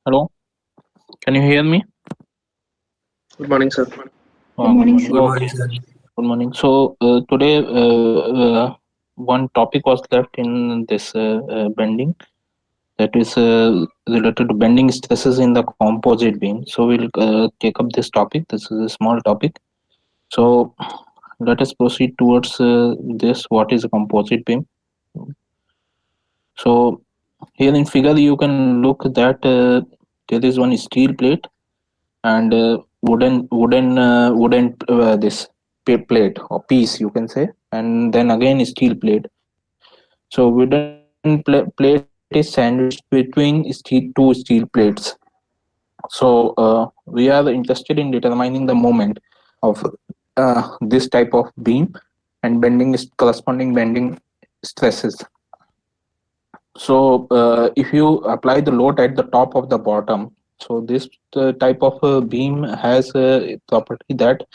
Hello, can you hear me? Good morning, sir. Good morning, Good sir. morning. Okay. Good morning. Today, one topic was left in this bending, that is related to bending stresses in the composite beam. So we'll take up this topic. This is a small topic. So let us proceed towards this. What is a composite beam? So here in figure you can look that there is one steel plate and wooden plate or piece, you can say, and then again steel plate. So plate is sandwiched between two steel plates. We are interested in determining the moment of this type of beam and corresponding bending stresses. If you apply the load at the top of the bottom, so this type of beam has a property that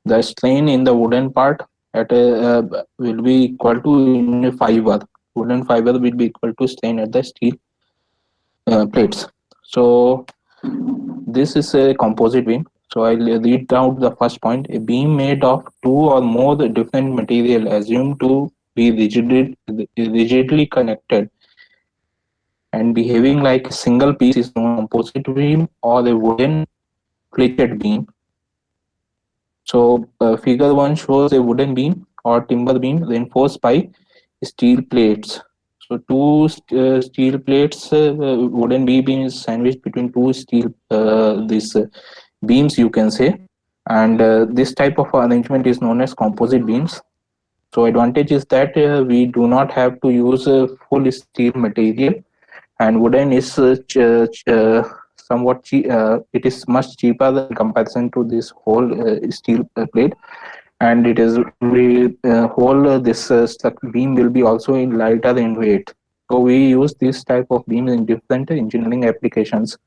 the strain in the wooden part will be equal to in fiber. Wooden fiber will be equal to strain at the steel plates. So this is a composite beam. So I'll read out the first point. A beam made of two or more different material assumed to be rigidly connected and behaving like a single piece is known as composite beam or a wooden pleated beam. So figure 1 shows a wooden beam or timber beam reinforced by steel plates. So two steel plates, wooden beam is sandwiched between two steel these beams, you can say, and this type of arrangement is known as composite beams. So advantage is that we do not have to use full steel material, and wooden is somewhat cheap. It is much cheaper in comparison to this whole steel plate, and it is we whole this beam will be also in lighter in weight. So we use this type of beam in different engineering applications.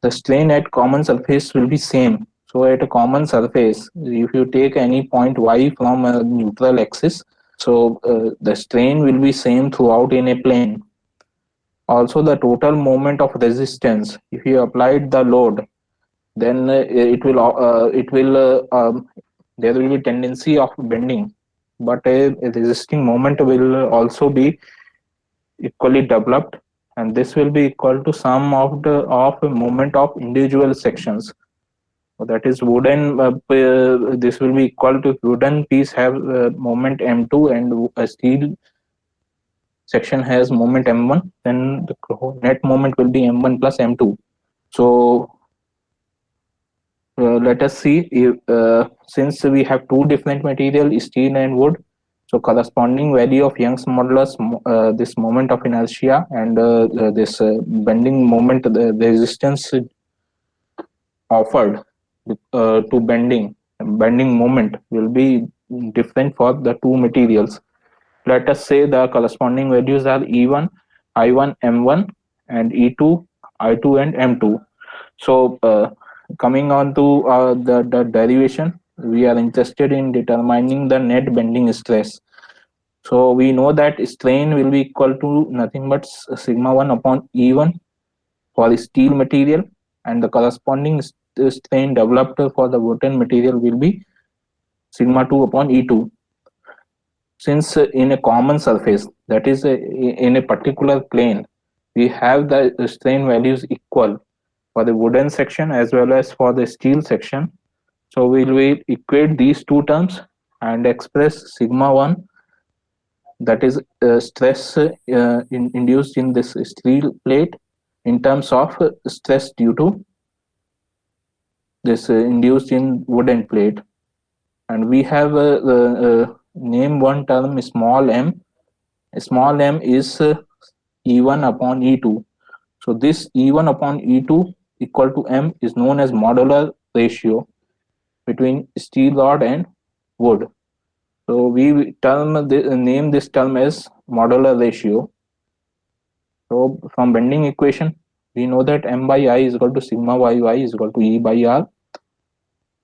The strain at common surface will be same. So at a common surface, if you take any point y from a neutral axis, so the strain will be same throughout in a plane. Also, the total moment of resistance, if you applied the load, then there will be tendency of bending, but a resisting moment will also be equally developed, and this will be equal to sum of the of a moment of individual sections. So that is wooden. This will be equal to wooden piece have moment m2 and a steel section has moment m1. Then the net moment will be m1 plus m2. So let us see if, since we have two different material, steel and wood, so corresponding value of Young's modulus, this moment of inertia and this bending moment, the resistance offered to bending moment will be different for the two materials. Let us say the corresponding values are E1, I1, M1, and E2, I2, and M2. So, coming on to the derivation, we are interested in determining the net bending stress. So, we know that strain will be equal to nothing but sigma 1 upon E1 for steel material, and the corresponding strain developed for the wooden material will be sigma 2 upon E2. Since in a common surface, that is in a particular plane, we have the strain values equal for the wooden section as well as for the steel section. So we will equate these two terms and express sigma 1, that is stress induced in this steel plate, in terms of stress due to this induced in wooden plate. And we have name one term small m. Small m is E1 upon E2. So this E1 upon E2 equal to m is known as modular ratio between steel rod and wood. So we name this term as modular ratio. So from bending equation, we know that m by I is equal to sigma y is equal to E by R.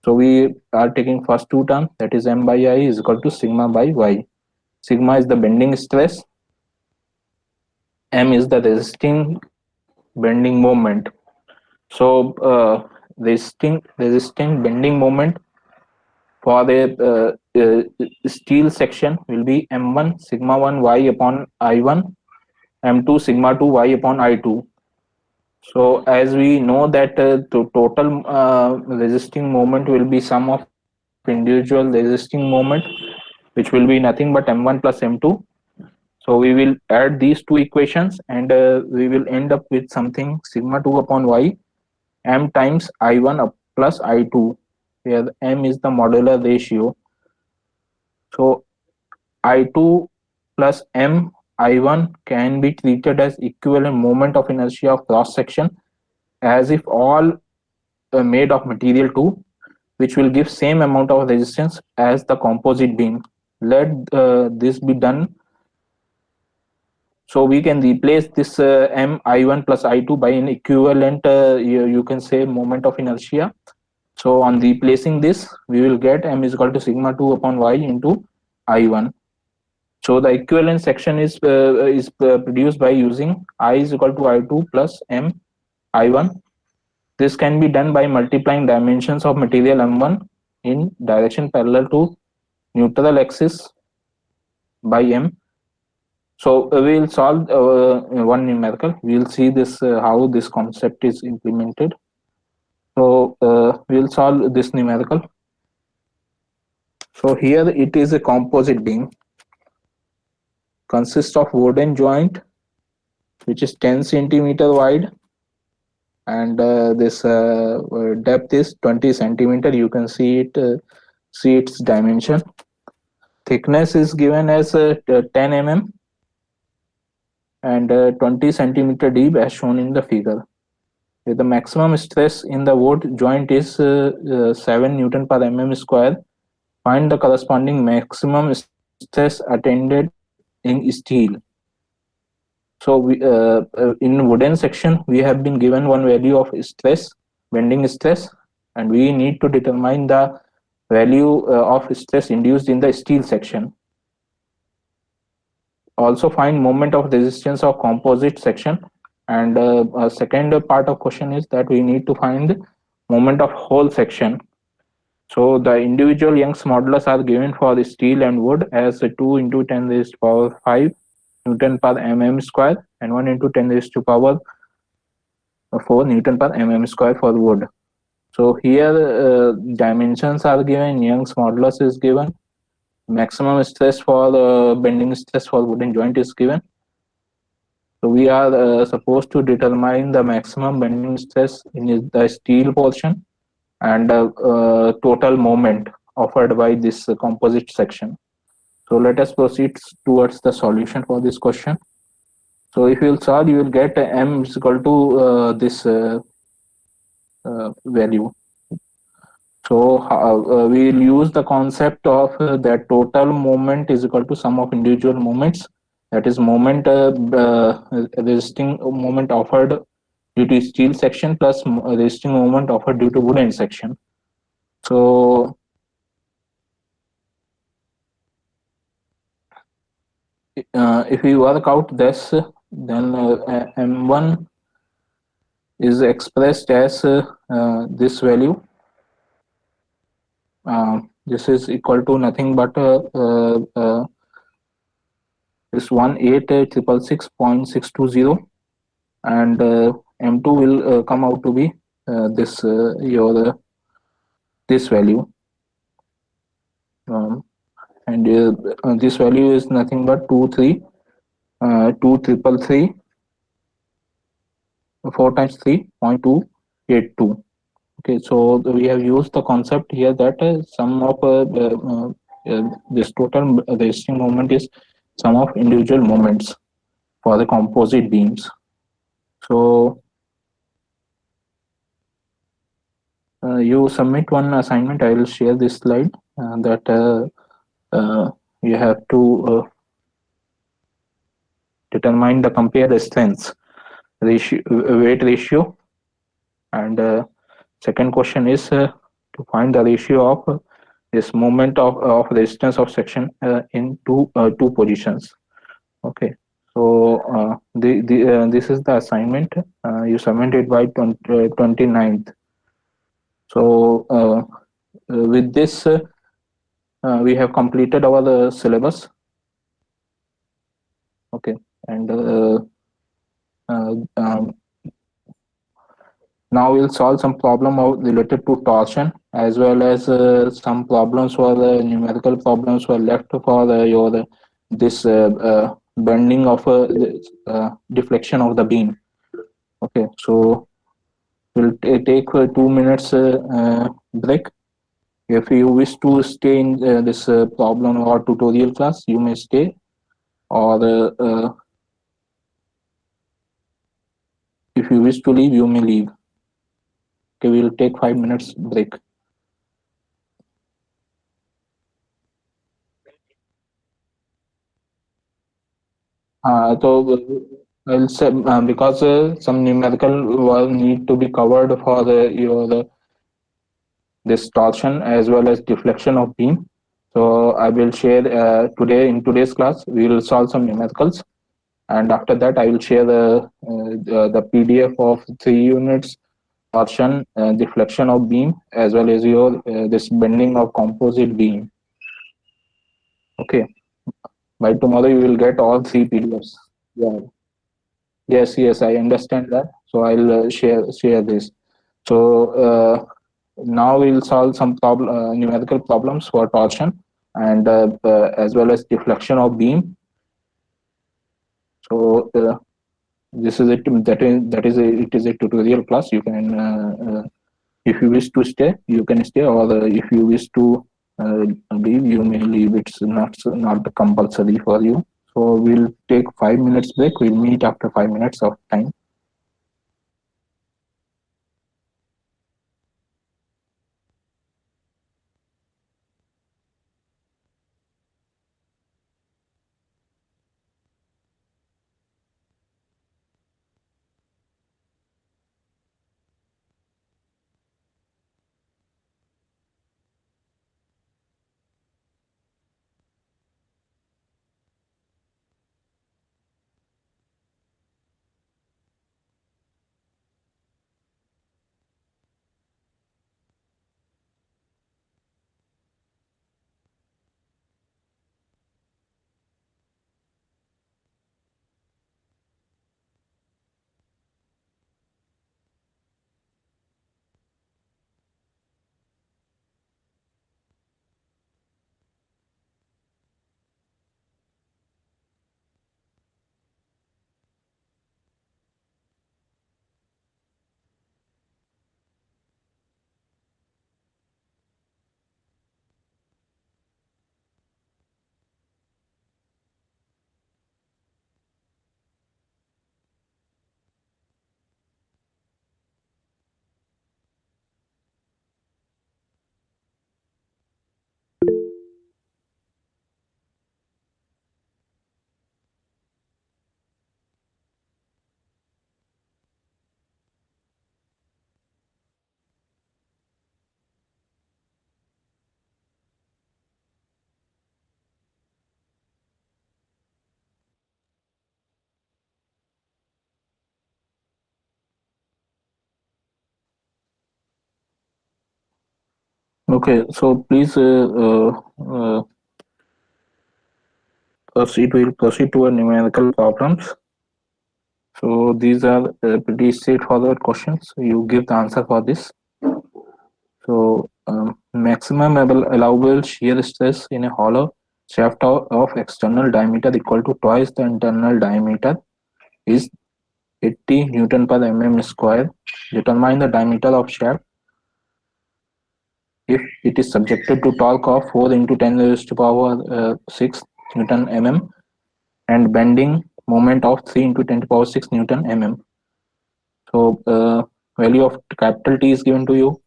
So we are taking first two terms, that is m by I is equal to sigma by y. Sigma is the bending stress, m is the resisting bending moment. So resisting bending moment for the steel section will be m1 sigma 1 y upon I1, m2 sigma 2 y upon I2. So as we know that the total resisting moment will be sum of individual resisting moment, which will be nothing but m1 plus m2. So we will add these two equations, and we will end up with something sigma 2 upon y m times I1 plus I2, where m is the modular ratio. So I2 plus m I1 can be treated as equivalent moment of inertia of cross section, as if all made of material 2, which will give same amount of resistance as the composite beam. Let this be done. So we can replace this m I1 plus I2 by an equivalent, you can say, moment of inertia. So on replacing this, we will get m is equal to sigma 2 upon y into I1. So the equivalent section is produced by using I is equal to I2 plus m I1. This can be done by multiplying dimensions of material m1 in direction parallel to neutral axis by m. So we will solve one numerical. We will see this how this concept is implemented. So we will solve this numerical. So here it is a composite beam, consists of wooden joint which is 10 centimeter wide, and this depth is 20 centimeter. You can see its dimension. Thickness is given as 10 mm and 20 centimeter deep as shown in the figure. The maximum stress in the wood joint is 7 Newton per mm square. Find the corresponding maximum stress attended in steel. So in wooden section, we have been given one value of stress, bending stress, and we need to determine the value of stress induced in the steel section. Also find moment of resistance of composite section, and second part of question is that we need to find moment of whole section. So the individual Young's modulus are given for the steel and wood as 2 into 10 raised to power 5 Newton per mm square and 1 into 10 raised to power 4 Newton per mm square for wood. So here dimensions are given, Young's modulus is given, maximum stress for the bending stress for wooden joint is given. So we are supposed to determine the maximum bending stress in the steel portion and total moment offered by this composite section. So let us proceed towards the solution for this question. So if you will solve, you will get m is equal to this value. So we will use the concept of that total moment is equal to sum of individual moments. That is moment resisting moment offered due to steel section plus resisting moment offered due to wooden section. So if we work out this, then m1 is expressed as this value. This is equal to nothing but this 18666.620, and m2 will come out to be this your this value, and this value is nothing but 2333 4 times 3.282. Okay, so we have used the concept here that sum of this total resisting moment is sum of individual moments for the composite beams. So you submit one assignment. I will share this slide that you have to determine the compare the strengths ratio, weight ratio, and second question is to find the ratio of this moment of resistance of section in two positions. Okay, So this is the assignment. You submit it by 29th. So with this, we have completed our syllabus. Okay, and um, now we'll solve some problem related to torsion, as well as some problems for the numerical problems were left for your this bending of deflection of the beam. Okay, so we'll take a 2 minutes break. If you wish to stay in this problem or tutorial class, you may stay, or if you wish to leave, you may leave. Okay, we'll take 5 minutes break. So I'll say because some numerical will need to be covered for your this torsion as well as deflection of beam. So I will share today in today's class we will solve some numericals, and after that I will share the PDF of 3 units torsion, deflection of beam, as well as your this bending of composite beam. Okay, by tomorrow you will get all 3 PDFs. Yeah. Yes, yes, I understand that. So I'll share this. So now we'll solve some numerical problems for torsion, and as well as deflection of beam. So this is it. It is a tutorial class. You can, if you wish to stay, you can stay, or if you wish to leave, you may leave. It's not compulsory for you. So we'll take 5 minutes break. We'll meet after 5 minutes of time. Okay, so please proceed. We'll proceed to a numerical problems. So these are pretty straightforward questions. You give the answer for this. So maximum allowable shear stress in a hollow shaft of external diameter equal to twice the internal diameter is 80 Newton per mm square. Determine the diameter of shaft if it is subjected to torque of 4 into 10 raised to power 6 Newton mm and bending moment of 3 into 10 to power 6 Newton mm. So value of capital T is given to you,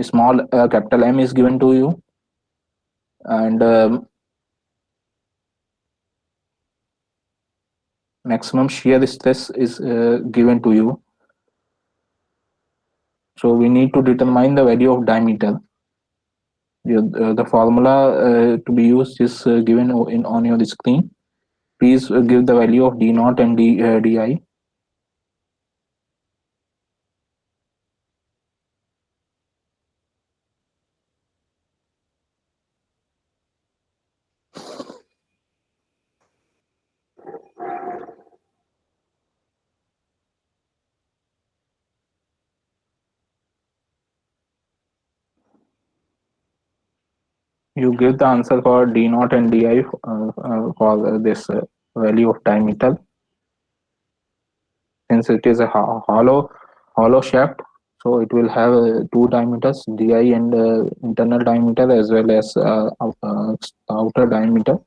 small capital M is given to you, and maximum shear stress is given to you. So we need to determine the value of diameter. The formula to be used is given on your screen. Please give the value of d naught and di. You give the answer for d naught and di for this value of diameter. Since it is a hollow shaft, so it will have two diameters, di and internal diameter as well as outer diameter.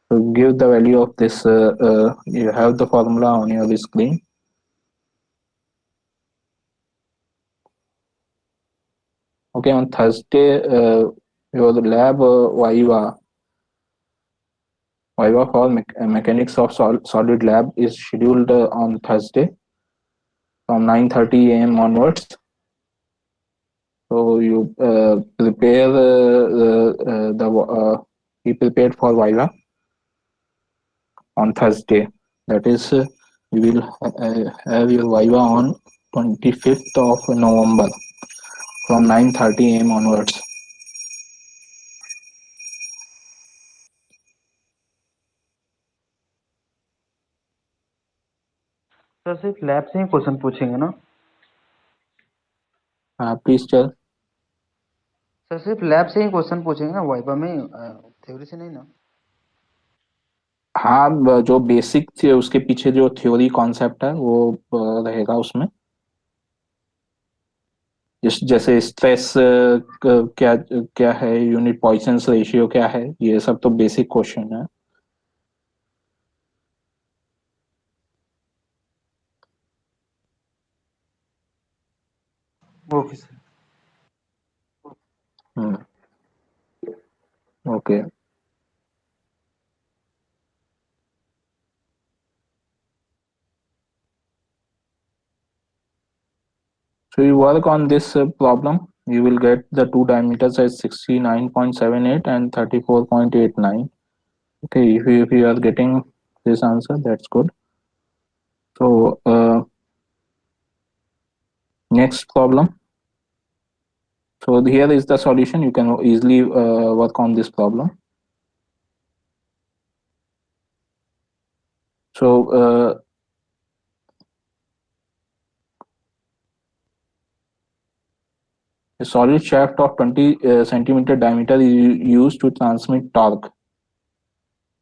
So give the value of this. You have the formula on your screen. Okay, on Thursday, your lab Viva for mechanics of solid lab is scheduled on Thursday from 9:30 a.m. onwards. So you prepare be prepared for Viva on Thursday. That is, we will have your Viva on 25th of November from 9:30 a.m. onwards. Sir सिर्फ lab से ही question पूछेंगे ना? Please tell. Sir सिर्फ lab से ही question पूछेंगे ना, viva में theory से नहीं ना? हाँ, जो बेसिक थे उसके पीछे जो थ्योरी कॉन्सेप्ट है वो रहेगा उसमें। जैसे स्ट्रेस क्या क्या है, यूनिट पॉइसंस रेशियो क्या है, ये सब तो बेसिक क्वेश्चन है। Okay sir. Okay, so you work on this problem, you will get the two diameters as 69.78 and 34.89. Okay, if you are getting this answer, that's good. So next problem. So here is the solution. You can easily work on this problem. So a solid shaft of 20 centimeter diameter is used to transmit torque.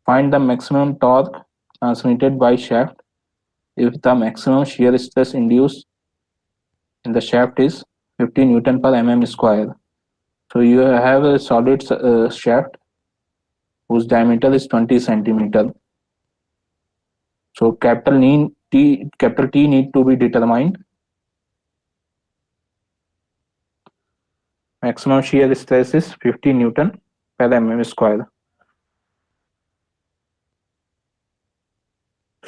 Find the maximum torque transmitted by shaft if the maximum shear stress induced in the shaft is 50 Newton per mm square. So you have a solid shaft whose diameter is 20 centimeter. So capital T need to be determined. Maximum shear stress is 50 Newton per mm square.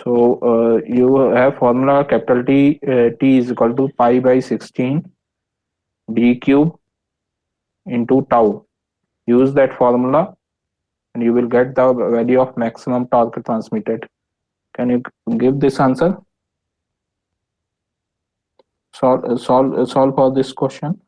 So you have formula capital T is equal to pi by 16 d cube into tau. Use that formula and you will get the value of maximum torque transmitted. Can you give this answer? Solve for this question.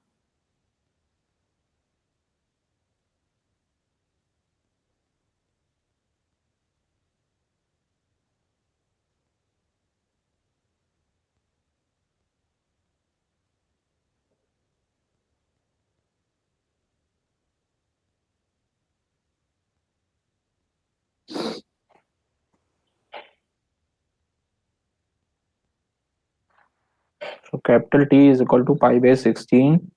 So capital T is equal to pi by 16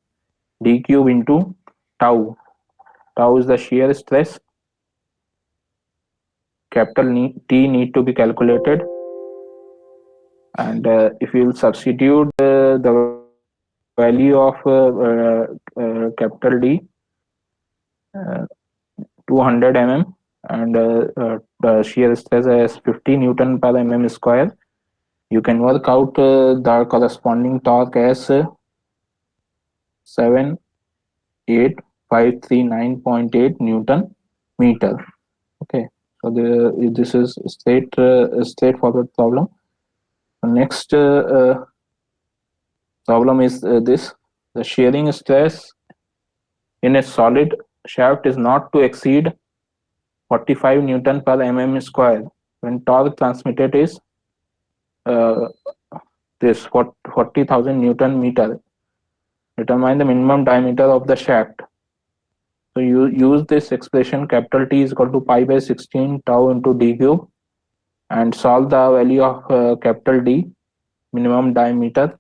d cube into tau. Tau is the shear stress. Capital T need to be calculated, and if you will substitute the value of capital D, 200 mm, and the shear stress as 50 Newton per mm square, you can work out the corresponding torque as 78539.8 Newton meter. Okay, So this is straightforward problem. The next problem is this: the shearing stress in a solid shaft is not to exceed 45 Newton per mm square when torque transmitted is uh, this 40,000 Newton meter. Determine the minimum diameter of the shaft. So you use this expression capital T is equal to pi by 16 tau into d cube and solve the value of capital D minimum diameter.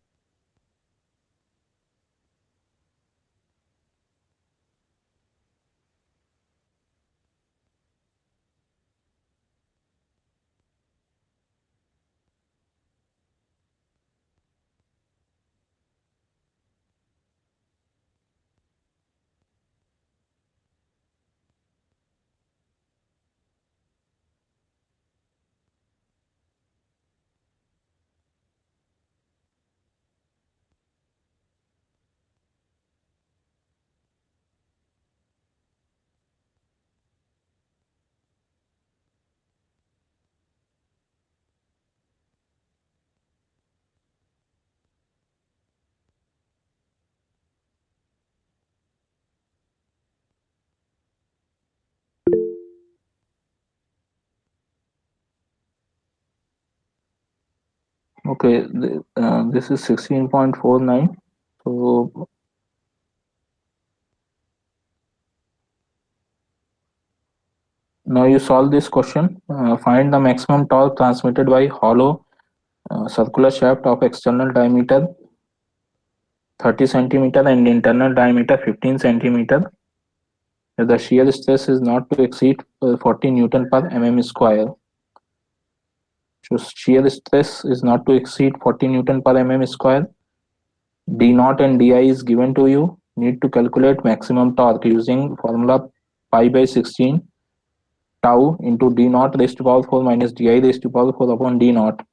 Okay, this is 16.49. So now you solve this question. Find the maximum torque transmitted by hollow circular shaft of external diameter 30 centimeter and internal diameter 15 centimeter. The shear stress is not to exceed 40 Newton per mm square. So shear stress is not to exceed 40 Newton per mm square. D naught and Di is given to you. Need to calculate maximum torque using formula pi by 16 tau into D naught raised to power 4 minus Di raised to power 4 upon D naught.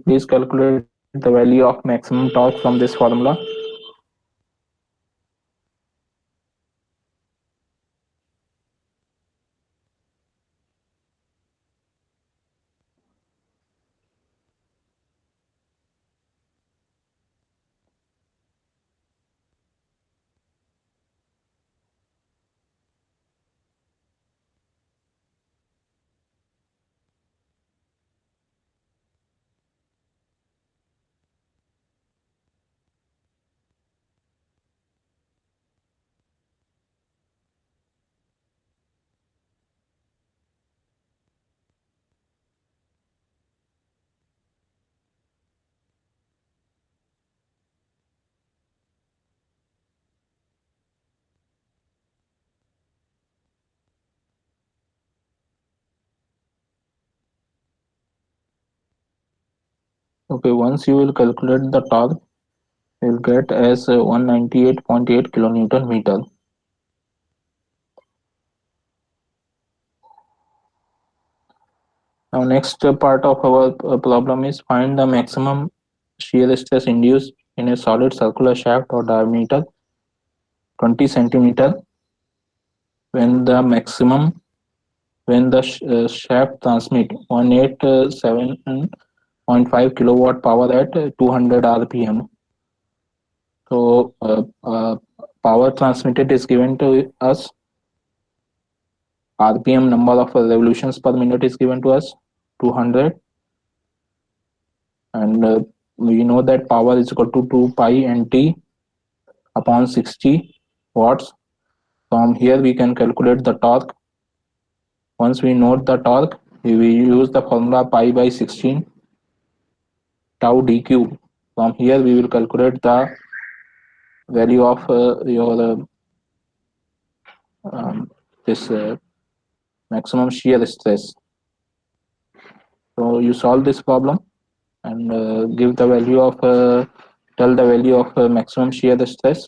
Please calculate the value of maximum torque from this formula. Okay, once you will calculate the torque, you will get as 198.8 kilonewton meter. Now next part of our problem is find the maximum shear stress induced in a solid circular shaft or diameter 20 centimeter when the shaft transmit 187.5 kilowatt power at 200 rpm. So power transmitted is given to us. RPM number of revolutions per minute is given to us 200, and we know that power is equal to 2 pi nt upon 60 watts. From here we can calculate the torque. Once we note the torque, we will use the formula pi by 16 tau d cube. From here we will calculate the value of your this maximum shear stress. So you solve this problem and give the value of tell the value of maximum shear stress.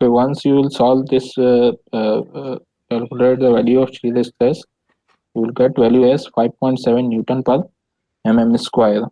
Okay, once you will solve this, calculate the value of shear stress, you will get value as 5.7 Newton per mm square.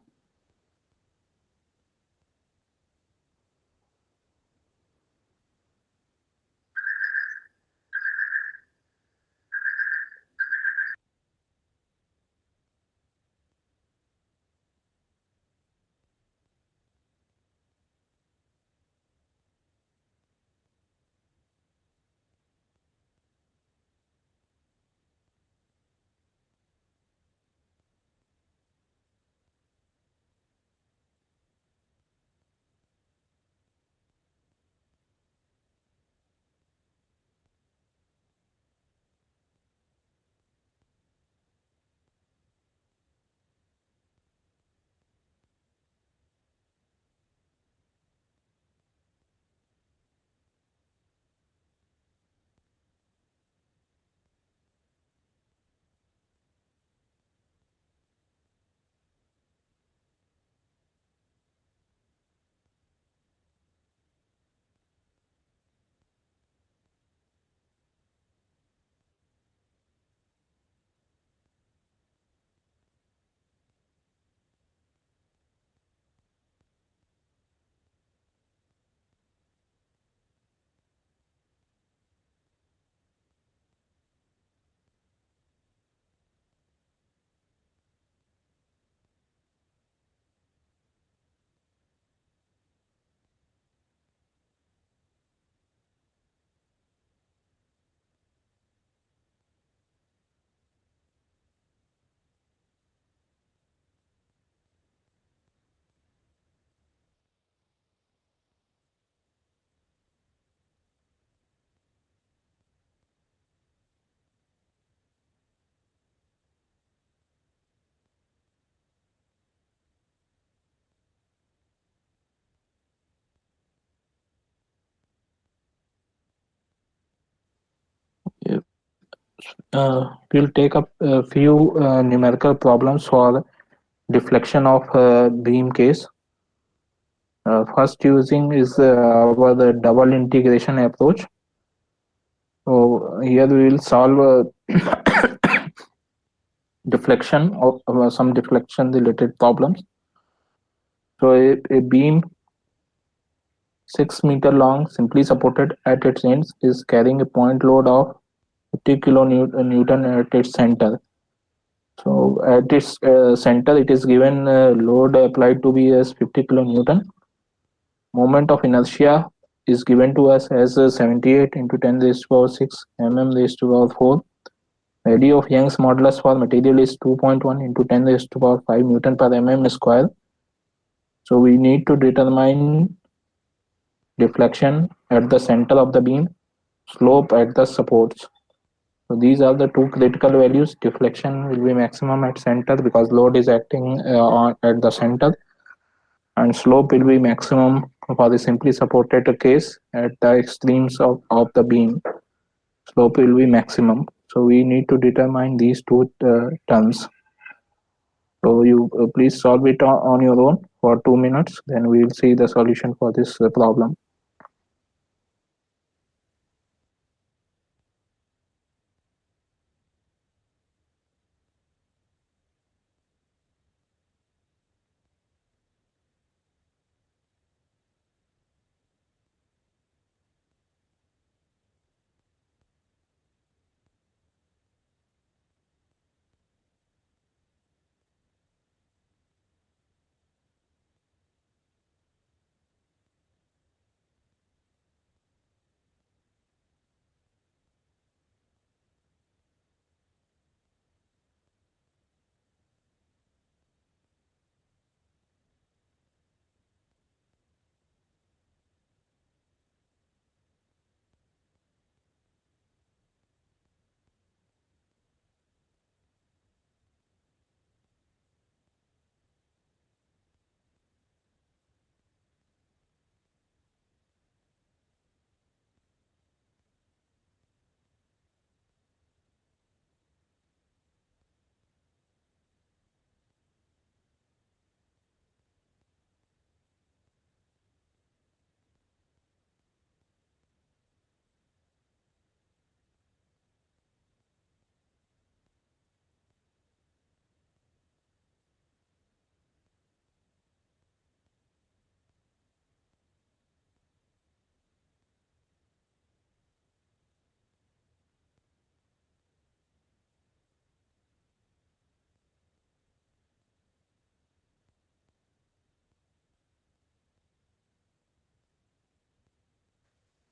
Yeah. We'll take up a few numerical problems for deflection of beam case. First using is our the double integration approach. So here we will solve deflection of some deflection related problems. So a beam 6 meter long, simply supported at its ends, is carrying a point load of 50 kilonewton at its center. So at its center, it is given load applied to be as 50 kilonewton. Moment of inertia is given to us as 78 into 10 raised to power 6 mm raised to power 4. Value of Young's modulus for material is 2.1 into 10 raised to power 5 Newton per mm square. So we need to determine deflection at the center of the beam, slope at the supports. So these are the two critical values. Deflection will be maximum at center because load is acting at the center, and slope will be maximum for the simply supported case at the extremes of the beam. Slope will be maximum. So we need to determine these two terms. So you please solve it on your own for 2 minutes. Then we will see the solution for this problem.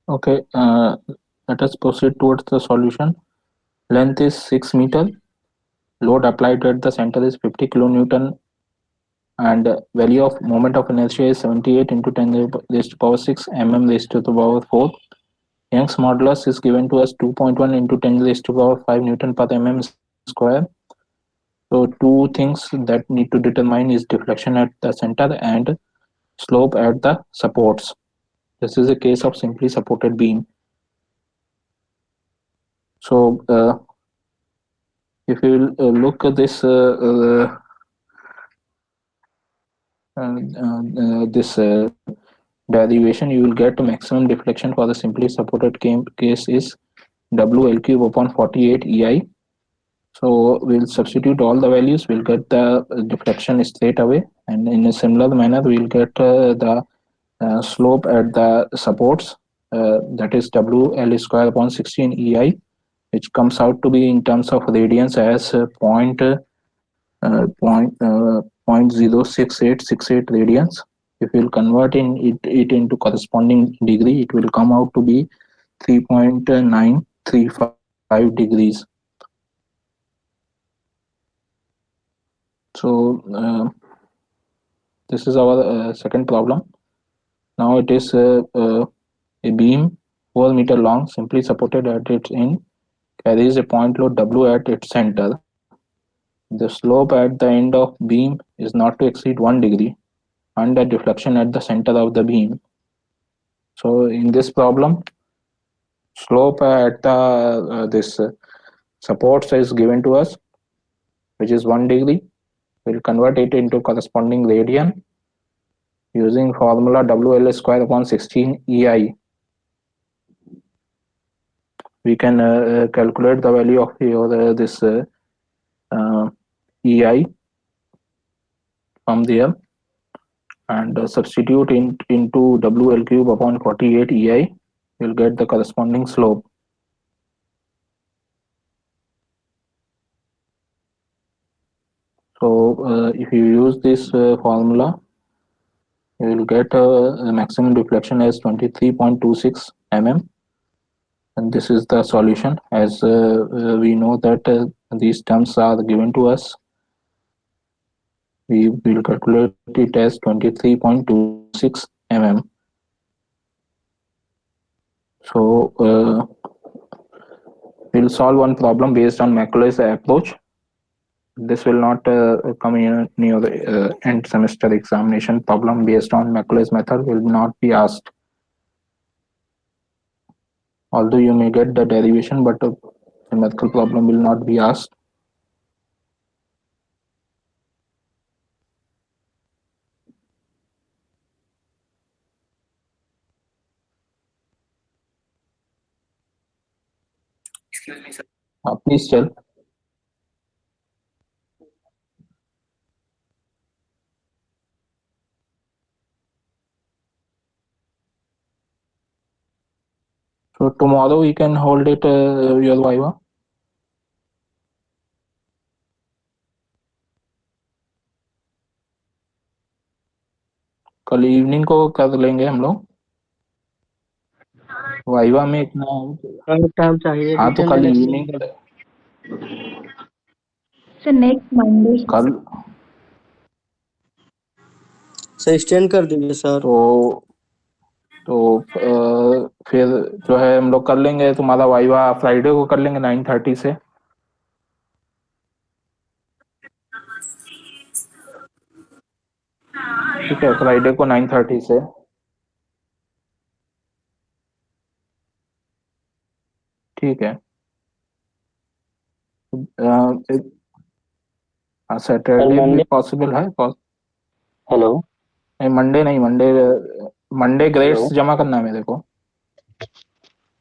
Okay, let us proceed towards the solution. Length is 6 meter. Load applied at the center is 50 kilonewton, and value of moment of inertia is 78 into 10 raised to power 6 raised to the power 4. Young's modulus is given to us 2.1 into 10 raised to power 5 Newton per square. So two things that need to determine is deflection at the center and slope at the supports. This is a case of simply supported beam. So if you look at this derivation, you will get maximum deflection for the simply supported case is WL cube upon 48 EI. So we'll substitute all the values, we'll get the deflection straight away, and in a similar manner, we'll get the slope at the supports, that is WL square upon 16 EI, which comes out to be in terms of radians as point 0.06868 radians. If we'll convert it into corresponding degree, it will come out to be 3.935 degrees. So this is our second problem. Now it is a beam 4 meter long, simply supported at its end, carries a point load W at its center. The slope at the end of beam is not to exceed 1 degree, and the deflection at the center of the beam. So in this problem, slope at the this supports is given to us, which is 1 degree. We'll convert it into corresponding radian using formula WL square upon 16 EI. We can calculate the value of your this EI from there, and substitute into WL cube upon 48 EI. You'll get the corresponding slope. So if you use this formula, you will get a maximum deflection as 23.26 mm, and this is the solution. As we know that these terms are given to us, we will calculate it as 23.26 mm. So we'll solve one problem based on Macaulay's approach. This will not come in near the end semester examination. Problem based on Macaulay's method will not be asked. Although you may get the derivation, but a mathematical problem will not be asked. Please tell. So tomorrow we can hold it your viva. कल evening को कर लेंगे हम लोग viva में इतना। Time चाहिए हाँ तो कल इवनिंग सर नेक्स्ट मंडे कल सर एक्सटेंड कर दीजिए सर। तो फिर जो है हम लोग कर लेंगे तुम्हारा वाइवा फ्राइडे को कर लेंगे 9:30 से। ठीक है, फ्राइडे को 9:30 से। ठीक है, सैटरडे भी पॉसिबल है। हेलो, नहीं मंडे नहीं, मंडे ग्रेड्स जमा करना है मेरे को।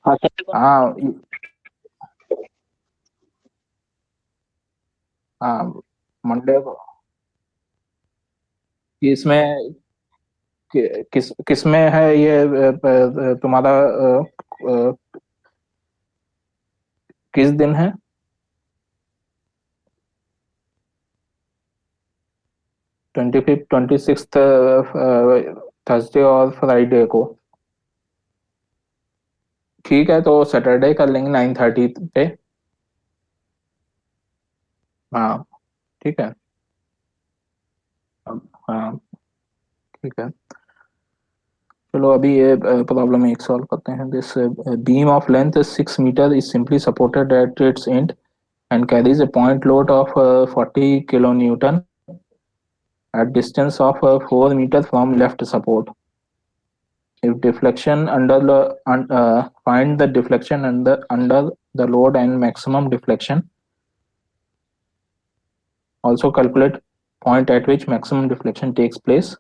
हाँ सर। हाँ हाँ मंडे को। इसमें किस में है ये तुम्हारा किस दिन है? 25, 26 थर्सडे और फ्राइडे को। ठीक है, तो सैटरडे कर लेंगे 9:30 पे। हाँ ठीक है। हाँ ठीक है, चलो अभी ये प्रॉब्लम एक सॉल्व करते हैं। This beam of length 6 meter is simply supported at its end and carries a point load of 40 kilonewton at distance of 4 meters from left support. If deflection find the deflection under the load and maximum deflection. Also calculate point at which maximum deflection takes place.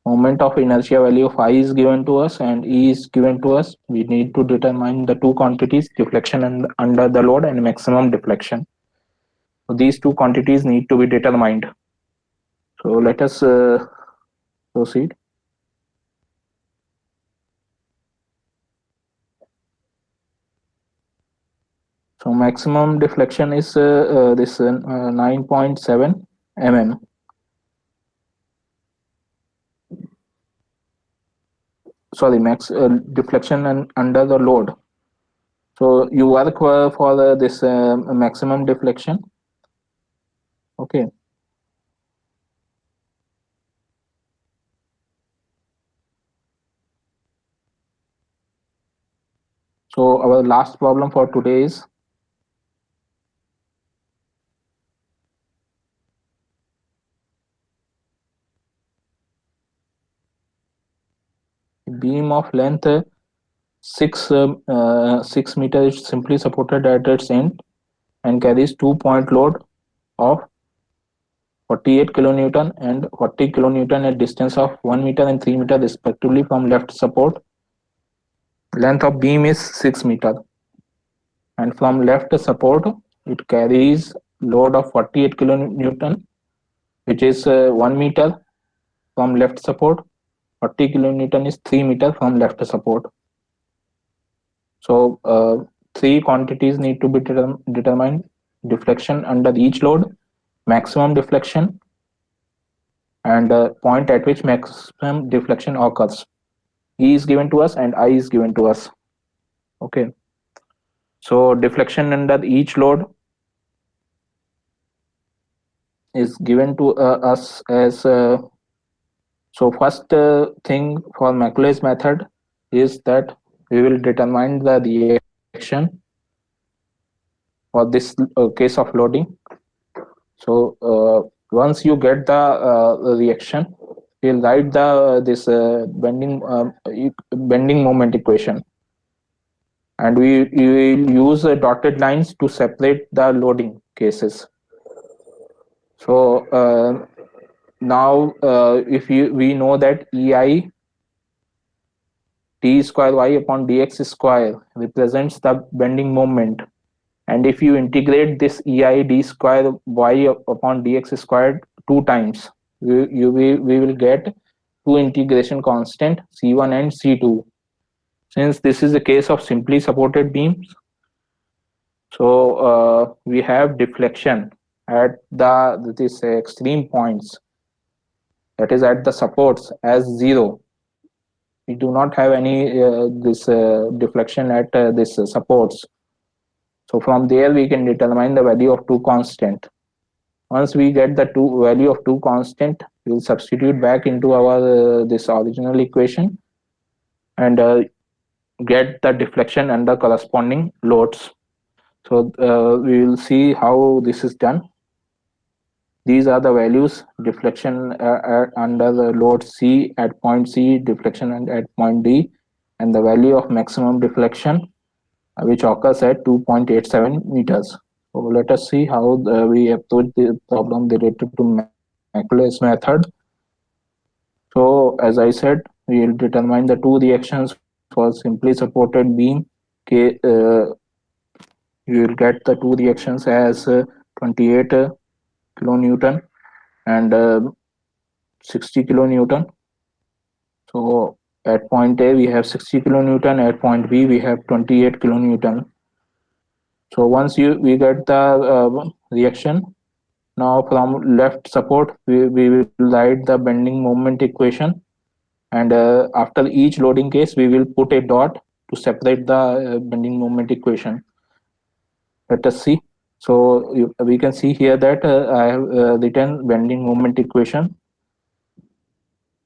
Moment of inertia value of I is given to us and E is given to us. We need to determine the two quantities, deflection and under the load and maximum deflection. So these two quantities need to be determined. So let us proceed. So maximum deflection is this 9.7 mm. Sorry, max deflection and under the load. So you work for this maximum deflection. Okay. So our last problem for today is beam of length 6 meter is simply supported at its end and carries 2-point load of 48 kilonewton and 40 kilonewton at distance of 1 meter and 3 meter respectively from left support. Length of beam is 6 meter and from left support it carries load of 48 kilonewton, which is 1 meter from left support. 40 kilonewton is 3 meter from left support. So three quantities need to be determined: deflection under each load, maximum deflection, and point at which maximum deflection occurs. E is given to us and I is given to us. Okay. So deflection under each load is given to us as so first thing for Maclaurin's method is that we will determine the reaction for this case of loading. So once you get the reaction, we'll write the this bending moment equation, and we will use dotted lines to separate the loading cases. So now if we know that EI t square y upon dx square represents the bending moment, and if you integrate this EI d square y upon dx squared 2 times, we will get two integration constant C1 and C2. Since this is a case of simply supported beams, so we have deflection at this extreme points, that is at the supports, as 0. We do not have any this deflection at this supports. So from there we can determine the value of two constant. Once we get the value of two constant, we will substitute back into our this original equation and get the deflection and the corresponding loads. So we will see how this is done. These are the values: deflection under the load C at point C, deflection at point D, and the value of maximum deflection which occurs at 2.87 meters. So let us see how we approach the problem related to Maclaurin's method. So as I said, we will determine the two reactions for simply supported beam. You will get the two reactions as 28 kilonewton and 60 kilonewton. So at point A we have 60 kilonewton, at point B we have 28 kilonewton. So once we get the reaction, now from left support we will write the bending moment equation, and after each loading case we will put a dot to separate the bending moment equation. Let us see. So we can see here that I have written bending moment equation.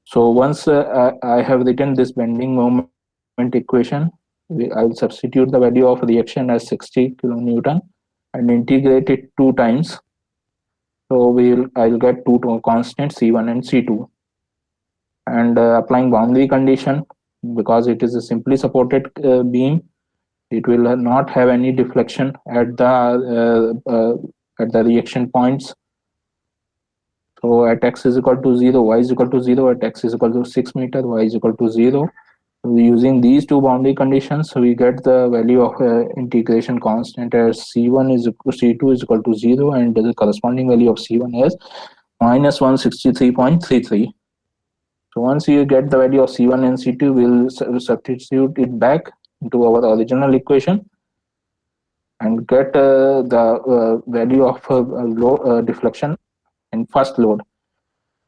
So once I have written this bending moment equation, I'll substitute the value of reaction as 60 kilonewton and integrate it 2 times. So I'll get two constants C1 and C2. And applying boundary condition, because it is a simply supported beam, it will not have any deflection at the reaction points. So at x is equal to 0, y is equal to 0, at x is equal to 6 meter, y is equal to 0. Using these two boundary conditions, we get the value of integration constant as C1 is equal, C2 is equal to 0, and the corresponding value of C1 is minus 163.33. So once you get the value of C1 and C2, we'll substitute it back into our original equation and get the value of deflection in first load.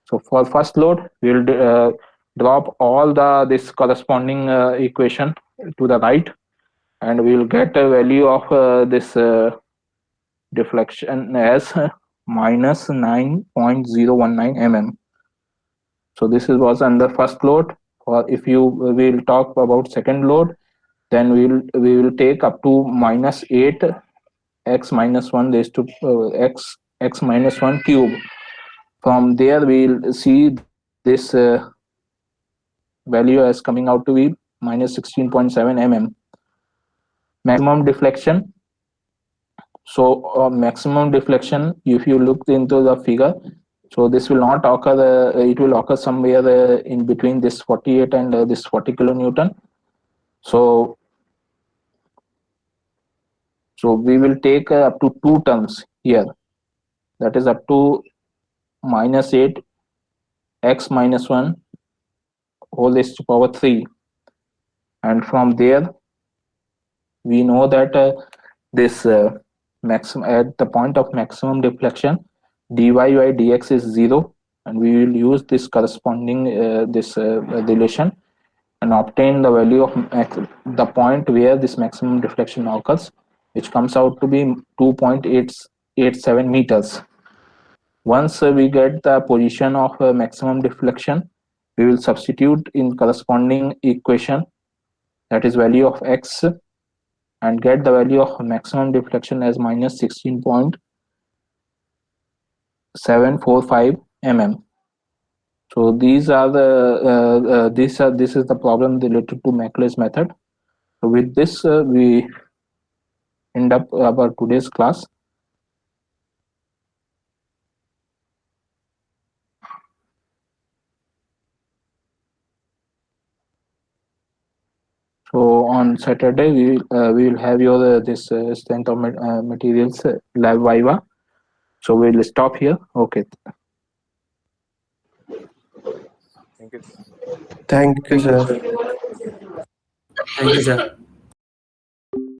So for first load, we'll drop all this corresponding equation to the right, and we'll get a value of this deflection as minus 9.019 mm. So this was under first load. Or if we'll talk about second load, then we will take up to minus 8 x minus 1 raised to x minus 1 cube. From there we'll see this value as coming out to be minus 16.7 mm. Maximum deflection. So maximum deflection, if you look into the figure, so this will not occur, it will occur somewhere in between this 48 and this 40 kilonewton. So we will take up to 2 terms here, that is up to minus 8 x minus 1 whole raised to power 3, and from there we know that this maximum at the point of maximum deflection, dy by dx is 0, and we will use this corresponding relation and obtain the value of the point where this maximum deflection occurs, which comes out to be 2.887 meters. Once we get the position of maximum deflection, we will substitute in corresponding equation, that is value of x, and get the value of maximum deflection as minus 16.745 mm. So these are the this is the problem related to Maclaus method. So with this we end up our today's class. So on Saturday we will have your this strength of materials lab viva. So we'll stop here. Okay. Thank you. Thank you, sir. Thank you, sir.